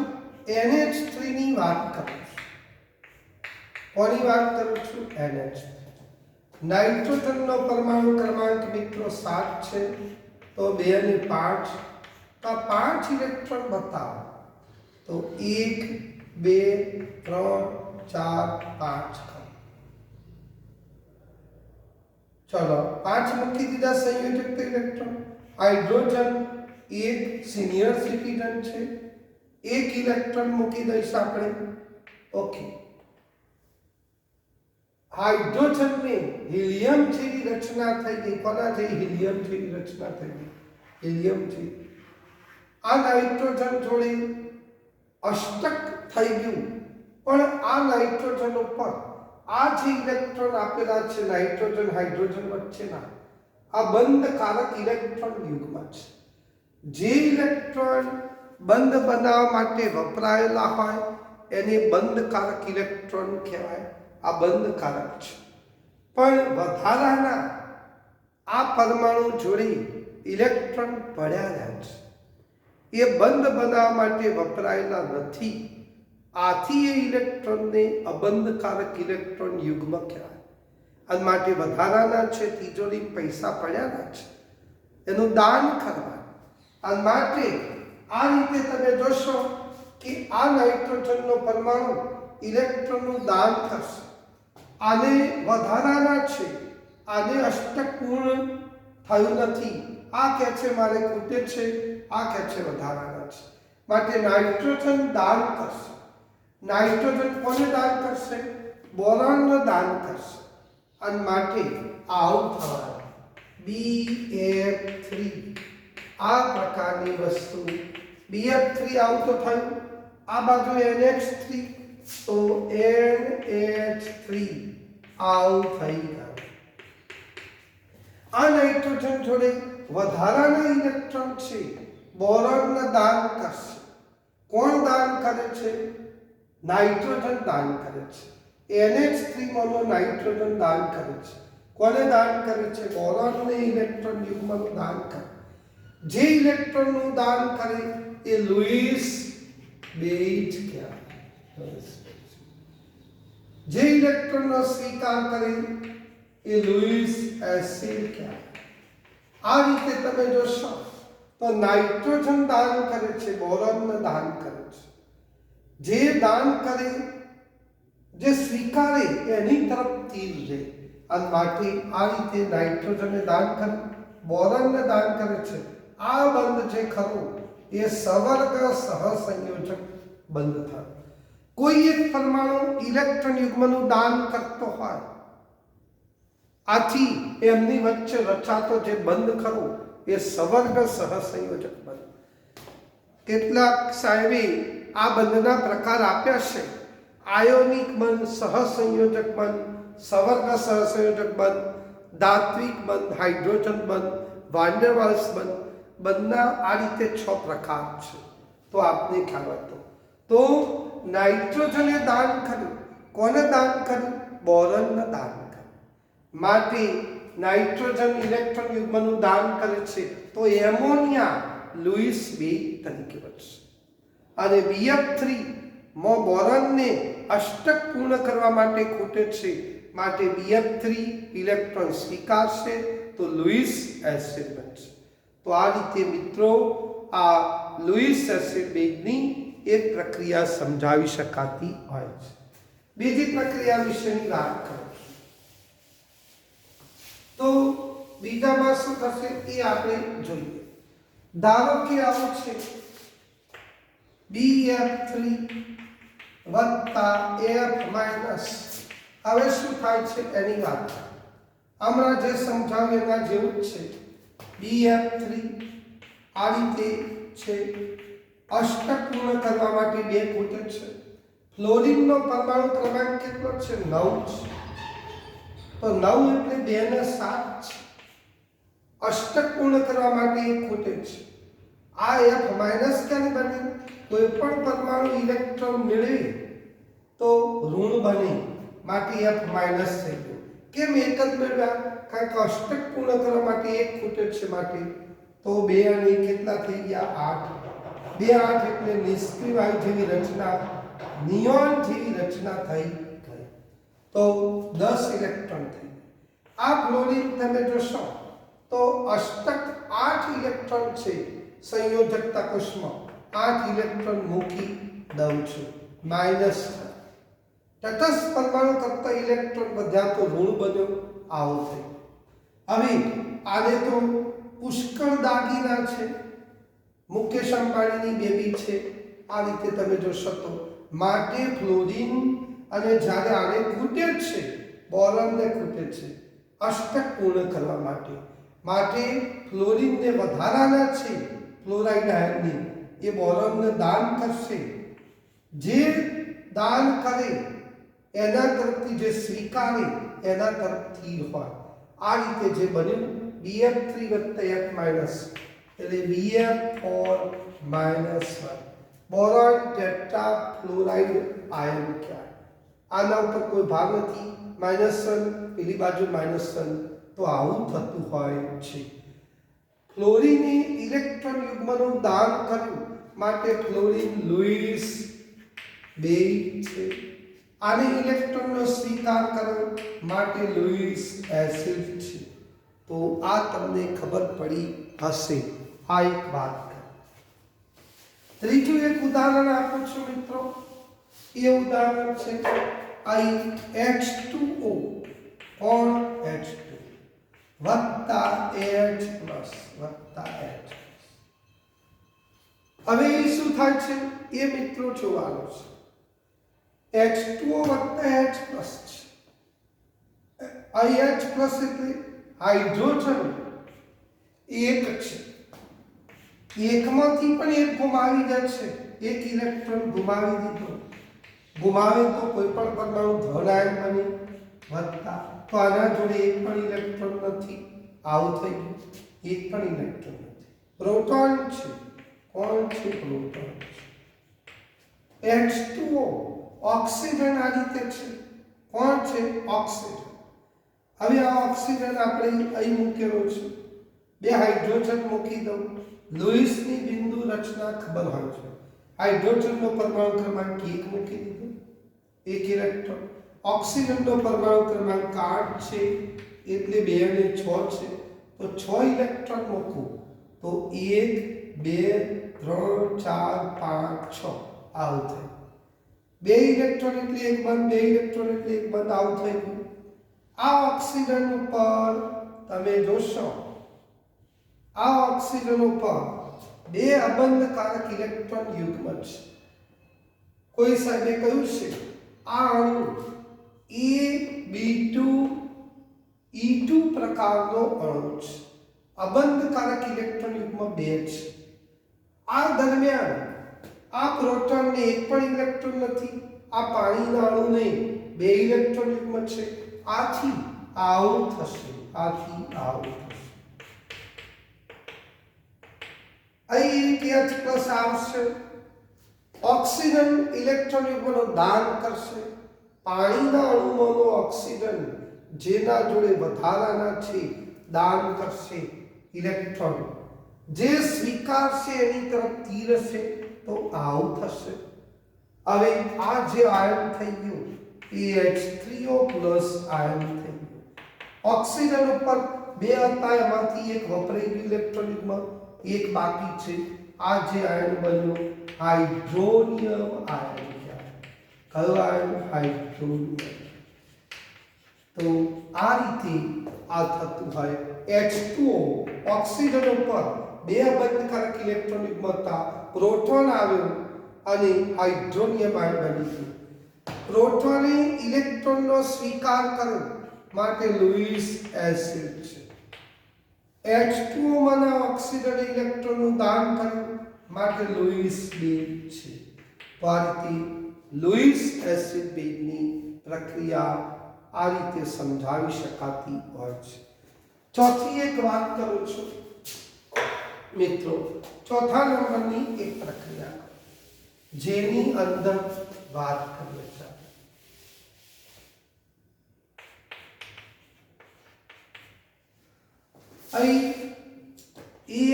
NH3 ની વાત કરું છું. કોની વાત કરું છું? NH3. નાઇટ્રોજનનો પરમાણુ ક્રમાંક મિત્રો 7 છે, તો 2 અને 5, તો 5 ઇલેક્ટ્રોન બતાવો. તો 1 2 3 4 5 ચલો 5 મૂકી દીધા સંયોજક ઇલેક્ટ્રોન. હાઇડ્રોજન એક સિનિયર સિટીઝન છે, 1 ઇલેક્ટ્રોન મૂકી દઈશ આપણે. ઓકે, હાઇડ્રોજનને હિલિયમ જેવી રચના થઈ ગઈ. કોના જેવી? હિલિયમ જેવી રચના થઈ ગઈ, હિલિયમ જેવી. આ નાઇટ્રોજન જોડે અષ્ટક થઈ ગયું, પણ આ નાઇટ્રોજન ઉપર આ જે ઇલેક્ટ્રોન આપેલા છે નાઇટ્રોજન હાઇડ્રોજન વચ્ચેના, આ બંધકારક ઇલેક્ટ્રોન યુગ્મ છે. જે ઇલેક્ટ્રોન બંધ બનાવવા માટે વપરાયેલા હોય એને બંધકારક ઇલેક્ટ્રોન કહેવાય. આ બંધકારક છે. પણ વધારાના આ પરમાણુ જોડે ઇલેક્ટ્રોન પડ્યા રહ્યા છે, એ બંધ બનાવવા માટે વપરાયેલા નથી. આથી એ ઇલેક્ટ્રોનને અબંધકારક ઇલેક્ટ્રોન યુગ્મ કહેવાય. અને માટે વધારાના છે, તિજોરી પૈસા પડ્યા છે, એનું દાન કરવા. અને માટે આ રીતે તમે જોશો કે આ નાઇટ્રોજનનો પરમાણુ ઇલેક્ટ્રોનનું દાન કરશે. આને વધારાના છે, આને અષ્ટક પૂર્ણ થયું નથી. આ કહે છે મારે ખૂટે છે, આ કહે છે વધારાના છે. માટે નાઇટ્રોજન દાન કરશે. નાઇટ્રોજન કોને દાન કરશે? બોરોનને દાન કરશે. અને માટે આવું થવાનું BF3 આ પ્રકારની વસ્તુ. BF3 આવું તો થયું. આ બાજુ NH3, તો NH3 આવું થઈ ગયું. આ નાઇટ્રોજન જોડે વધારાના ઇલેક્ટ્રોન છે, બોરોનને દાન કરશે. કોણ દાન કરે છે? નાઇટ્રોજન દાન કરે છે. NH3 મોનો નાઇટ્રોજન દાન કરે છે. કોને દાન કરે છે? બોરોનને ઇલેક્ટ્રોન યુગ્મનું દાન કરે. જે ઇલેક્ટ્રોનનું દાન કરે એ લુઈસ બેઝ કહેવાય. જે ઇલેક્ટ્રોનનો સ્વીકાર કરે એ લુઈસ એસિડ કહેવાય. આ રીતે તમે જોશો તો નાઇટ્રોજન દાન કરે છે, બોરોનને દાન કરે છે. જે દાન કરે, જે સ્વીકારે એની તરફ તીર જાય. અને માટે આ રીતે નાઇટ્રોજનને દાન કરે, બોરોનને દાન કરે છે. આ બંધ જે ખરું એ સવર્ગ સહસંયોજક બંધ થાય. કોઈ એક પરમાણુ ઇલેક્ટ્રોન યુગ્મનું દાન કરતો હોય આથી એમની વચ્ચે રચાતો જે બંધ ખરો એ સવર્ગ સહસંયોજક બંધ. કેટલાક સાહેબે આ બંધના પ્રકાર આપ્યા છે. આયોનિક બંધ, સહસંયોજક બંધ, સવર્ગ સહસંયોજક બંધ, ધાત્વિક બંધ, હાઇડ્રોજન બંધ, વાન ડર વાલ્સ બંધ. બંધના આ રીતે 6 પ્રકાર છે. તો આપને ખ્યાલ હતો. તો નાઇટ્રોજને દાન કર્યું. કોને દાન કર્યું? બોરોનને દાન કર્યું. માટે નાઇટ્રોજન ઇલેક્ટ્રોન યુગ્મનું દાન કરે છે તો એમોનિયા લુઈસ 2 તરીકે બનશે. અને BF3 માં બોરોનને અષ્ટક પૂર્ણ કરવા માટે ખૂટે છે, માટે BF3 ઇલેક્ટ્રોન સ્વીકારશે તો લુઈસ એસિડ બનશે. તો આ રીતે મિત્રો આ લુઈસ એસિડ બેઝની એક પ્રક્રિયા સમજાવી શકાતી હોય છે. બીજી પ્રક્રિયા વિશેની વાત કરું તો બીજામાં શું થશે એ આપણે જોઈએ. ધારો કે આવું છે BF3 વત્તા F માઇનસ. હવે શું થાય છે એની વાત હમણાં જે સમજાવ્યું એના જેવું જ છે. BF3 આ રીતે છે, અષ્ટક પૂર્ણ કરવા માટે 2 ખૂટે છે. ફ્લોરિનનો પરમાણુ ક્રમાંક કેટલો છે? 9 છે. તો 9 એટલે 2 ને 7 છે. અષ્ટક પૂર્ણ કરવા માટે 1 ખૂટે છે. આ F માઇનસ ક્યારે બને? કોઈ પણ પરમાણુ ઇલેક્ટ્રોન મેળવે તો ઋણ બને, માટે F માઇનસ થઈ ગયું. કેમ એક જ મેળવ્યા? કારણ કે અષ્ટક પૂર્ણ કરવા માટે 1 ખૂટે છે, માટે તો 2 અને 1 કેટલા થઈ ગયા? 8. 2 8 એટલે નિષ્ક્રિય વાયુ જેવી રચના, નિયોન જેવી રચના થઈ ગઈ. તો 10 ઇલેક્ટ્રોન થઈ. આ ફ્લોરિન તમે જોશો તો અષ્ટક 8 ઇલેક્ટ્રોન છે. સંયોજકતા કોષમાં 8 ઇલેક્ટ્રોન મૂકી દઉં છું, માઇનસ. તટસ્થ પરમાણુ કરતા ઇલેક્ટ્રોન વધ્યા તો ઋણ બન્યો. આવું થયું. હવે આને તો પુષ્કળ દાગીના છે. મુકેશ અંબાણીની બેબી છે. આ રીતે તમે જોશો તો માટે ફ્લોરિન અને જ્યારે આને ખૂટે છે, બોરોનને ખૂટે છે અષ્ટક પૂર્ણ કરવા માટે, માટે ફ્લોરિનને વધારાના છે ફ્લોરાઇડ આયનની, એ બોરોનને દાન કરશે. જે દાન કરે એના તરફથી, જે સ્વીકારે એના તરફથી હોય. આ રીતે જે બન્યું BF3 વત્તા F માઇનસ એટલે BF4 minus 1 boron tetrafluoride ion કહેવાય. આના ઉપર કોઈ ભાગ નથી. -1 પેલી બાજુ -1. તો આવું થતું હોય છે. ફ્લોરિને ઇલેક્ટ્રોન યુગ્મનું દાન કર્યું, માટે ફ્લોરિન લુઈસ 2 છે. આને ઇલેક્ટ્રોનનો સ્વીકાર કર્યો, માટે લુઈસ એસિડ છે. તો આ તમને ખબર પડી હશે. આ એક વાત. ત્રીજું એક ઉદાહરણ આપું છું મિત્રો. એ ઉદાહરણ છે H2O કોણ H2 વત્તા H પ્લસ વત્તા H. હવે એ શું થાય છે એ મિત્રો જોવાનું છે. H2O વત્તા H પ્લસ છે. અહીં H પ્લસ એટલે હાઇડ્રોજન એક છે. એકમાંથી પણ એક ગુમાવી જશે. એક ઇલેક્ટ્રોન ગુમાવી દીધો. ગુમાવે તો કોઈ પણ પરમાણુ ધન આયન બને વત્તા. તો આના જોડે એક પણ ઇલેક્ટ્રોન નથી. આવું થઈ ગયું. એક પણ ઇલેક્ટ્રોન નથી. પ્રોટોન છે. કોણ છે? પ્રોટોન છે. H2O ઓક્સિજન આ રીતે છે. કોણ છે? ઓક્સિજન. હવે આ ઓક્સિજન આપણે અહીં મૂકેલો છે. 2 હાઇડ્રોજન મૂકી દઉં. લુઈસની બિંદુ રચના ખબર હોય છે. હાઇડ્રોજનનો પરમાણુ ક્રમાંક 1 મૂકી દીધો, 1 ઇલેક્ટ્રોન. ઓક્સિજનનો પરમાણુ ક્રમાંક 8 છે એટલે 2 અને 6 છે. તો 6 ઇલેક્ટ્રોન મૂકું તો 1 2 3 4 5 6 આવું થાય. 2 ઇલેક્ટ્રોન એટલે 1 બંધ, 2 ઇલેક્ટ્રોન એટલે 1 બંધ. આવું થઈ ગયું. આ ઓક્સિજન ઉપર તમે જોશો, આ ઓક્સિજન ઉપર 2 અબંધકારક ઇલેક્ટ્રોન યુગ્મ છે. કોઈ સાહેબે કહ્યું છે આ અણુ EB2 E2 પ્રકારનો અણુ છે. અબંધકારક ઇલેક્ટ્રોન યુગ્મ 2 છે. આ દરમિયાન આ પ્રોટોનને એક પણ ઇલેક્ટ્રોન નથી, આ પાણીના અણુને 2 ઇલેક્ટ્રોન યુગ્મ છે. આથી આવું થશે, આથી આવું થશે. અહીં એક H+ આવશે. ઓક્સિજન ઇલેક્ટ્રોન યુગ્મનું દાન કરશે. પાણીના અણુમાંનો ઓક્સિજન જેના જોડે વધારાના છે દાન કરશે ઇલેક્ટ્રોન. જે સ્વીકારશે એની તરફ તીર હશે તો આવું થશે. હવે આ જે આયન થઈ ગયું એ H3O+ આયન થઈ ગયું. ઓક્સિજન ઉપર 2 હતા, એમાંથી એક વપરાઈ ગયું ઇલેક્ટ્રોન યુગ્મ, એક બાકી છે. આ જે આયન બન્યો હાઇડ્રોનિયમ આયન કહેવાય. કયો આયન? હાઇડ્રોનિયમ. તો આ રીતે આ થતું હોય. H2O ઓક્સિજન ઉપર 2 અબંધકારક ઇલેક્ટ્રોન યુગ્મ હતા, પ્રોટોન આવ્યો અને હાઇડ્રોનિયમ આયન બની ગયું. પ્રોટોને ઇલેક્ટ્રોનનો સ્વીકાર કર્યો માટે લુઈસ એસિડ છે. H2O માં ઓક્સિજન ઇલેક્ટ્રોનનું દાન કર્યું માટે લુઈસ બેઝ છે. તો આ રીતે લુઈસ એસિડ બેઝની પ્રક્રિયા આ રીતે સમજાવી શકાતી હોય છે. ચોથી એક વાત કરું છું મિત્રો, ચોથા નંબરની એક પ્રક્રિયા જેની અંદર વાત કરીએ છીએ. અહીં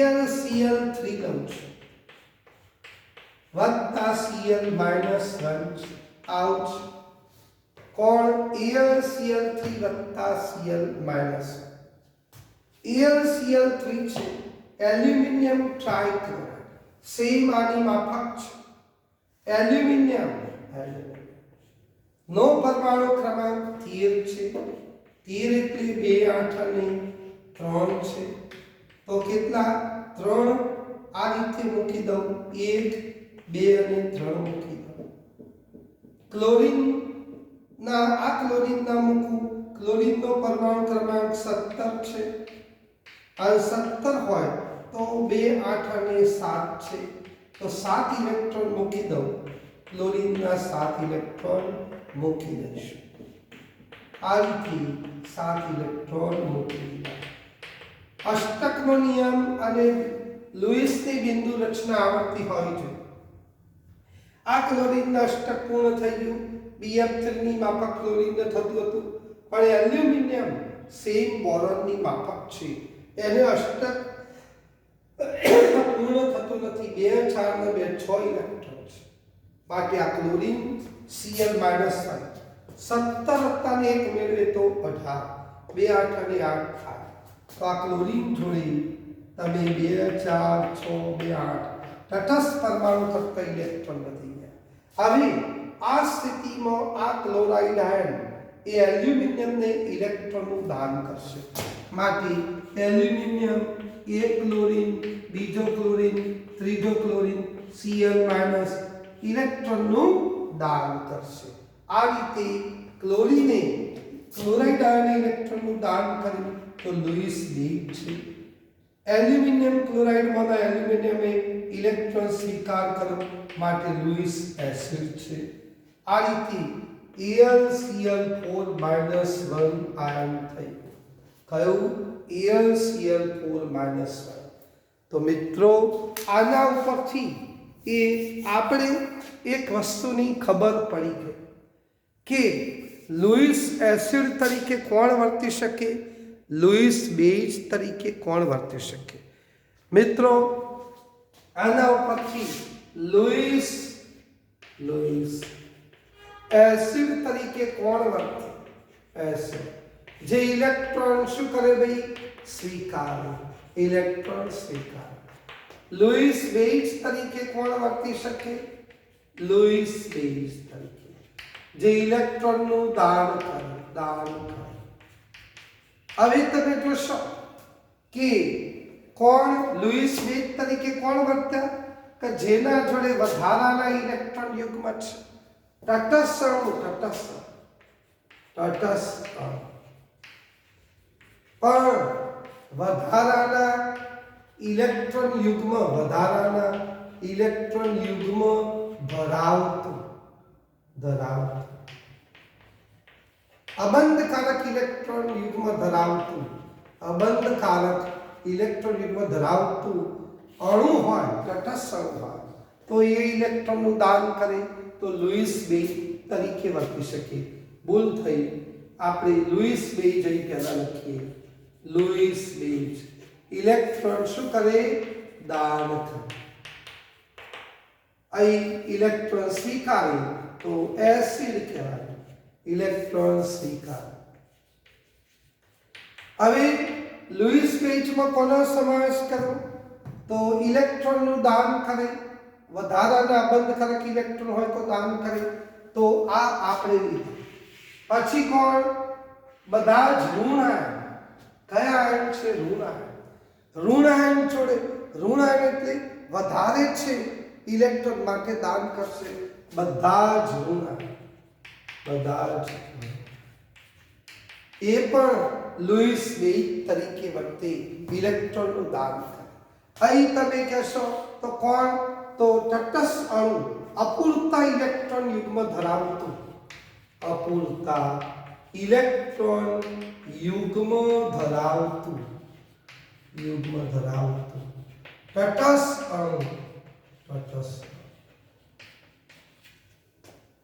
AlCl3 લઉં છું વત્તા Cl - 1 છે. આવું છે. કોણ? AlCl3 વત્તા Cl - 1. AlCl3 છે એલ્યુમિનિયમ ટ્રાઇક્લોરાઇડ. સેમ આની માફક છે. એલ્યુમિનિયમ નો પરમાણુ ક્રમાંક 13 છે. 13 એટલે 2 8 અને 3 છે. તો કેટલા? 3 આ રીતે મૂકી દઉં, 1 2 અને 3 મૂકી દઉં. ક્લોરીન ના આ ક્લોરીન ના મૂકું. ક્લોરીનનો પરમાણુ ક્રમાંક 17 છે. આ 17 હોય તો 2 8 અને 7 છે. તો 7 ઇલેક્ટ્રોન મૂકી દઉં. ક્લોરીનના 7 ઇલેક્ટ્રોન મૂકી દઈશું. આ રીતે 7 ઇલેક્ટ્રોન મૂકી દીધા. અષ્ટકનો નિયમ અને લુઈસની બિંદુ રચના આવડતી હોવી જોઈએ. આ ક્લોરીનના અષ્ટક પૂર્ણ થઈ ગયું. BF3 ની માફક ક્લોરીનને થતું હતું, પણ એલ્યુમિનિયમ સેમ બોરોનની માફક છે, એને અષ્ટક પૂર્ણ થતું નથી. 2 4 ને 2 6 ઇલેક્ટ્રોન છે. માટે આ ક્લોરીન Cl - 1 17 વત્તા ને 1 મેળવે તો 18, 2 8 અને 8 થાય. તો આ ક્લોરીન જોડે તમે 2 4 6 2 8 તટસ્થ પરમાણુ તત્વ ઇલેક્ટ્રોન વધી ગયા. હવે આ સ્થિતિમાં આ ક્લોરાઇડ આયન એ એલ્યુમિનિયમને ઇલેક્ટ્રોનનું દાન કરશે. માટે એલ્યુમિનિયમ એક ક્લોરીન, બીજો ક્લોરીન, ત્રીજો ક્લોરીન Cl - ઇલેક્ટ્રોનનું દાન કરશે. આ રીતે ક્લોરીને ક્લોરાઇડ આયન ઇલેક્ટ્રોનનું દાન કર્યું તો લુઈસ બેઝ છે. એલ્યુમિનિયમ ક્લોરાઇડમાં એલ્યુમિનિયમે ઇલેક્ટ્રોન સ્વીકાર કર્યો માટે લુઈસ એસિડ છે. આ રીતે AlCl4 - 1 આયન થઈ. કયું? AlCl4 - 1. તો મિત્રો આના ઉપરથી એ આપણે એક વસ્તુની ખબર પડી ગઈ કે લુઈસ એસિડ તરીકે કોણ વર્તી શકે, લુઈસ બેઝ તરીકે કોણ વર્તી શકે. મિત્રો આના ઉપરથી લુઈસ એસિડ તરીકે કોણ વર્તે? એસિડ જે ઇલેક્ટ્રોન શું કરે ભાઈ? સ્વીકારે. ઇલેક્ટ્રોન સ્વીકારે. લુઈસ બેઝ તરીકે કોણ વર્તી શકે? લુઈસ બેઝ તરીકે જે ઇલેક્ટ્રોનનું દાન કરે. હવે તમે જોશો કે કોણ લુઈસ બેઝ તરીકે કોણ વર્ત્યા? કે જેના જોડે વધારાના ઇલેક્ટ્રોન યુગ્મ છે. તટસ્થ પણ વધારાના ઇલેક્ટ્રોન યુગ્મ ધરાવતું અબંધકારક ઇલેક્ટ્રોન યુગ્મ ધરાવતું અણુ હોય, તટસ્થ અણુ હોય, તો એ ઇલેક્ટ્રોનનું દાન કરે તો લુઈસ બેઝ તરીકે વર્તી શકે. ભૂલ થઈ, આપણે લુઈસ બેઝ અહીં પહેલા લખીએ. લુઈસ બેઝ ઇલેક્ટ્રોન શું કરે? દાન કરે. અહીં ઇલેક્ટ્રોન સ્વીકારે તો એસિડ કહેવાય. ઇલેક્ટ્રોન સ્વીકાર. હવે લુઈસ બેઝમાં કોનો સમાવેશ કરવો? તો ઇલેક્ટ્રોનનું દાન કરે, વધારાના અબંધકારક ઇલેક્ટ્રોન હોય તો દાન કરે. તો આ આપણે લીધું. પછી કોણ? બધા જ ઋણ આયન. કયા આયન છે? ઋણ આયન જોડે. ઋણ આયન એટલે વધારે છે ઇલેક્ટ્રોન માટે દાન કરશે. બધા જ ઋણ આયન, એ પણ લુઈસ બેઝ તરીકે વર્તે, ઇલેક્ટ્રોનનું દાન કરે. અહીં તમે કહેશો તો કોણ? તો તટસ્થ અણુ, અપૂરતા ઇલેક્ટ્રોન યુગ્મ ધરાવતું, તટસ્થ અણુ.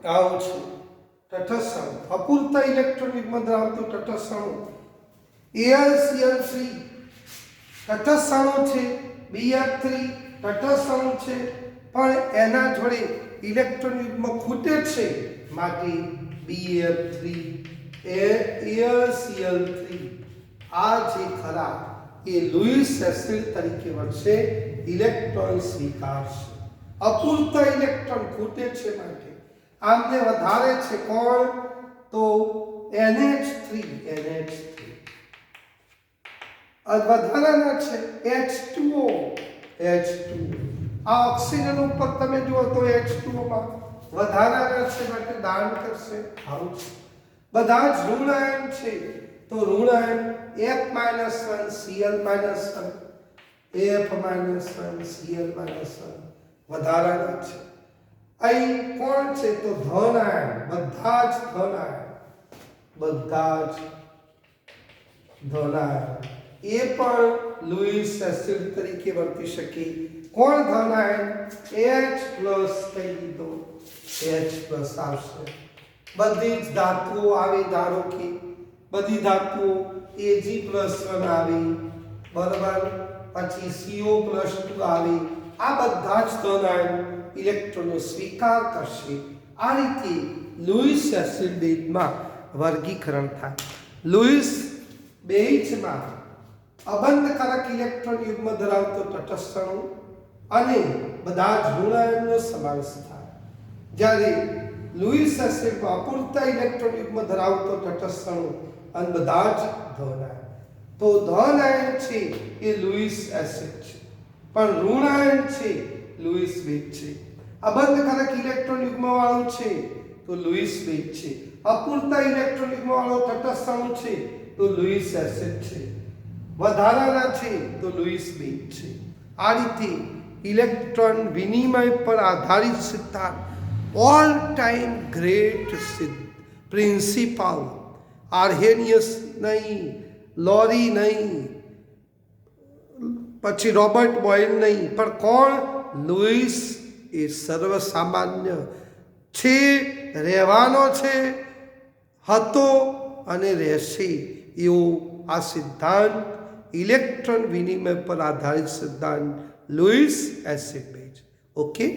આવું છે તટસ્થ અણુ, અપૂરતા ઇલેક્ટ્રોન યુગ્મ ધરાવતું તટસ્થ અણુ. AlCl3 તટસ્થ અણુ છે, BF3 તટસ્થ અણુ છે, પણ એના જોડે ઇલેક્ટ્રોન યુગ્મ ખૂટે છે, માટે BF3 AlCl3 આ જે ખરા એ લુઈસ એસિડ તરીકે વર્તે, ઇલેક્ટ્રોન સ્વીકારશે. અપૂરતા ઇલેક્ટ્રોન ખૂટે છે માટે આમને વધારે છે. કોણ? તો NH3 વધારાના છે H2O. આ ઓક્સિજન ઉપર તમે જુઓ તો H2O માં વધારાના છે માટે દાન કરશે. આવું છે. બધા જ ઋણ આયન છે તો ઋણ આયન F-1, વધારાના છે. અહીં કોણ છે? તો ધન આયન. બધા જ ધન આયન એ પણ લુઈસ એસિડ તરીકે વર્તી શકે. કોણ ધન આયન? H+ કહી દીધો, H+ આવશે. બધી જ ધાતુઓ આવે, ધારો કે બધી ધાતુઓ Ag+1 આવે, બરાબર. પછી CO+2 આવે. આ બધા જ ધન આયન ઇલેક્ટ્રોનનો સ્વીકાર કરશે. આ રીતે લુઈસ એસિડ બેઝમાં વર્ગીકરણ થાય. લુઈસ બેઝમાં અબંધકારક ઇલેક્ટ્રોન યુગ્મ ધરાવતો તટસ્થ અણુ અને બધા જ ઋણ આયનનો સમાવેશ થાય. જ્યારે લુઈસ એસિડમાં અપૂરતા ઇલેક્ટ્રોન યુગ્મ ધરાવતો તટસ્થ અણુ અને બધા જ ધન આયન. તો ધન આયન છે એ લુઈસ એસિડ છે, પણ ઋણ આયન છે લુઈસ બેઝ છે. અબંધકારક ઇલેક્ટ્રોન યુગ્મ વાળું છે તો લુઈસ બેઝ છે. અપૂરતા ઇલેક્ટ્રોન યુગ્મ વાળો તટસ્થ અણુ છે તો લુઈસ એસિડ છે. વધારાના છે તો લુઈસ બેઝ છે. આ રીતે ઇલેક્ટ્રોન વિનિમય પર આધારિત સિદ્ધાંત, ઓલ ટાઈમ ગ્રેટ પ્રિન્સિપાલ, આર્હેનિયસ નહીં, લોરી નહીં, પછી રોબર્ટ બોયલ નહીં, પણ કોણ? લુઈસ એ સર્વસામાન્ય છે, રહેવાનો છે, હતો અને રહેશે એવો આ સિદ્ધાંત, ઇલેક્ટ્રોન વિનિમય પર આધારિત સિદ્ધાંત લુઈસ એસિડ બેઝ. ઓકે.